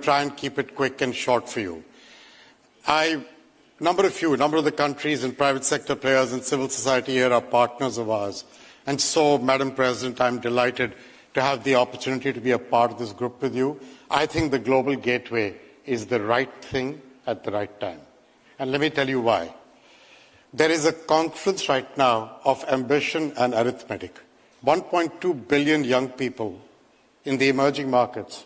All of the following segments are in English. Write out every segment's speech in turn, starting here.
try and keep it quick and short for you. A number of the countries and private sector players and civil society here are partners of ours. And so, Madam President, I'm delighted to have the opportunity to be a part of this group with you. I think the Global Gateway is the right thing at the right time. And let me tell you why. There is a confluence right now of ambition and arithmetic. 1.2 billion young people in the emerging markets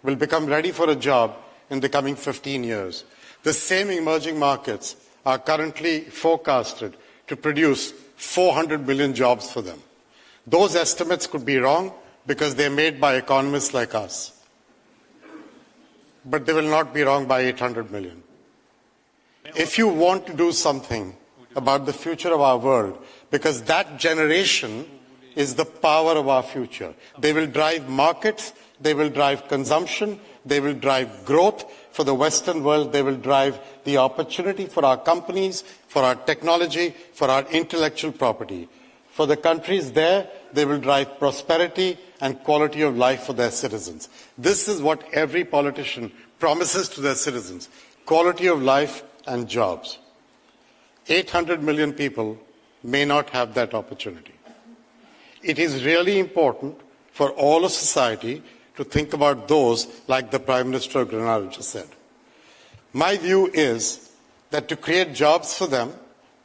will become ready for a job in the coming 15 years. The same emerging markets are currently forecasted to produce 400 million jobs for them. Those estimates could be wrong because they're made by economists like us. But they will not be wrong by 800 million. If you want to do something about the future of our world, because that generation is the power of our future. They will drive markets, they will drive consumption, they will drive growth for the Western world, they will drive the opportunity for our companies, for our technology, for our intellectual property. For the countries there, they will drive prosperity and quality of life for their citizens. This is what every politician promises to their citizens, quality of life and jobs. 800 million people may not have that opportunity. It is really important for all of society to think about those like the Prime Minister of Grenada just said. My view is that to create jobs for them,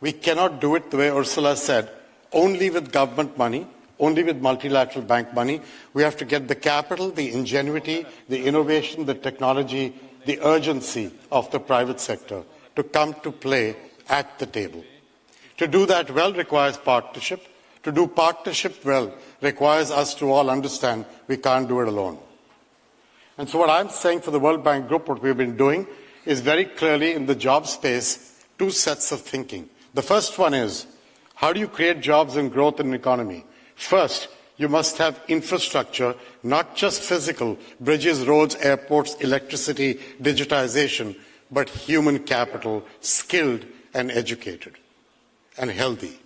we cannot do it the way Ursula said, only with government money, only with multilateral bank money. We have to get the capital, the ingenuity, the innovation, the technology, the urgency of the private sector to come to play at the table. To do that well requires partnership. To do partnership well requires us to all understand we can't do it alone. And so what I'm saying for the World Bank Group, what we've been doing, is very clearly in the job space, two sets of thinking. The first one is, how do you create jobs and growth in an economy? First, you must have infrastructure, not just physical, bridges, roads, airports, electricity, digitization, but human capital, skilled and educated and healthy.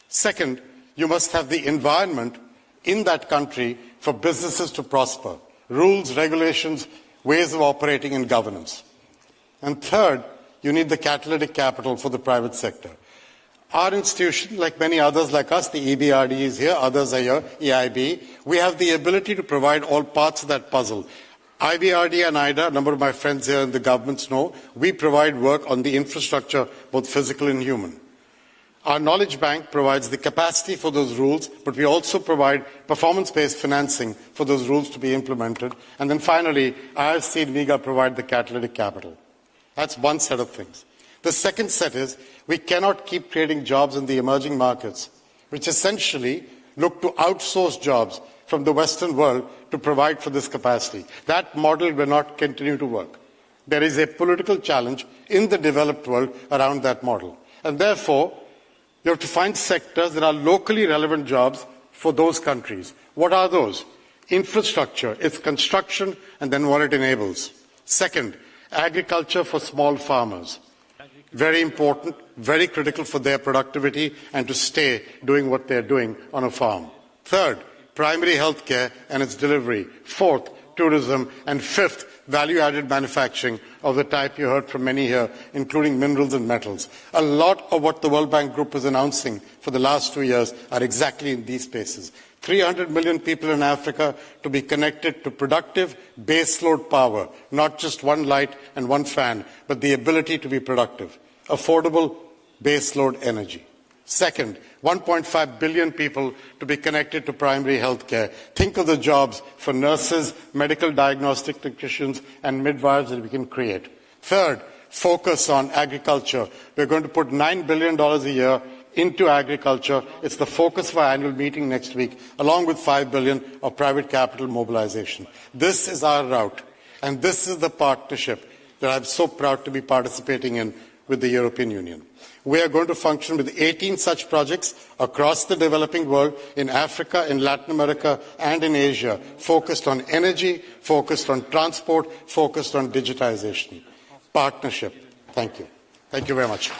Second, you must have the environment in that country for businesses to prosper, rules, regulations, ways of operating and governance. And third, you need the catalytic capital for the private sector. Our institution, like many others like us, the EBRD is here, others are here, EIB, we have the ability to provide all parts of that puzzle. IBRD and IDA, a number of my friends here in the governments know, we provide work on the infrastructure, both physical and human. Our Knowledge Bank provides the capacity for those rules, but we also provide performance-based financing for those rules to be implemented. And then finally, IFC and WIGA provide the catalytic capital. That's one set of things. The second set is, we cannot keep creating jobs in the emerging markets, which essentially look to outsource jobs from the Western world to provide for this capacity. That model will not continue to work. There is a political challenge in the developed world around that model. And therefore, you have to find sectors that are locally relevant jobs for those countries. What are those? Infrastructure, its construction, and then what it enables. Second, agriculture for small farmers. Very important, very critical for their productivity and to stay doing what they're doing on a farm. Third, primary health care and its delivery. Fourth, tourism. And fifth, value-added manufacturing of the type you heard from many here, including minerals and metals. A lot of what the World Bank Group is announcing for the last 2 years are exactly in these spaces. 300 million people in Africa to be connected to productive baseload power, not just one light and one fan, but the ability to be productive. Affordable baseload energy. Second, 1.5 billion people to be connected to primary health care. Think of the jobs for nurses, medical diagnostic technicians, and midwives that we can create. Third, focus on agriculture. We're going to put $9 billion a year into agriculture. It's the focus of our annual meeting next week, along with $5 billion of private capital mobilization. This is our route, and this is the partnership that I'm so proud to be participating in with the European Union. We are going to function with 18 such projects across the developing world, in Africa, in Latin America, and in Asia, focused on energy, focused on transport, focused on digitization. Partnership. Thank you. Thank you very much.